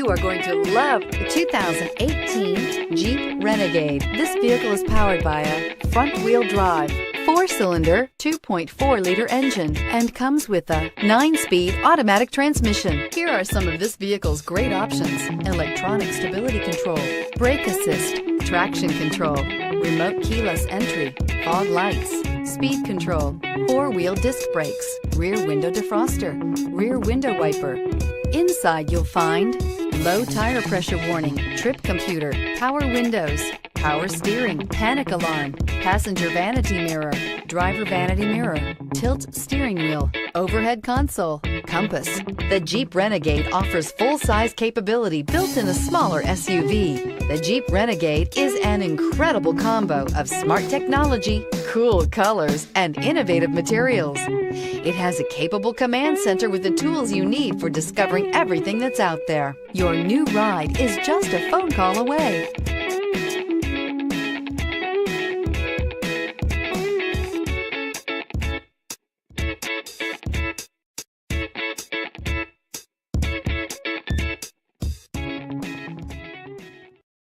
You are going to love the 2018 Jeep Renegade. This vehicle is powered by a front-wheel drive, 4-cylinder, 2.4-liter engine, and comes with a 9-speed automatic transmission. Here are some of this vehicle's great options: electronic stability control, brake assist, traction control, remote keyless entry, fog lights, speed control, 4-wheel disc brakes, rear window defroster, rear window wiper. Inside you'll find low tire pressure warning, trip computer, power windows, power steering, panic alarm, passenger vanity mirror, driver vanity mirror, tilt steering wheel, overhead console, compass. The Jeep Renegade offers full-size capability built in a smaller SUV. The Jeep Renegade is an incredible combo of smart technology, cool colors, and innovative materials. It has a capable command center with the tools you need for discovering everything that's out there. Your new ride is just a phone call away.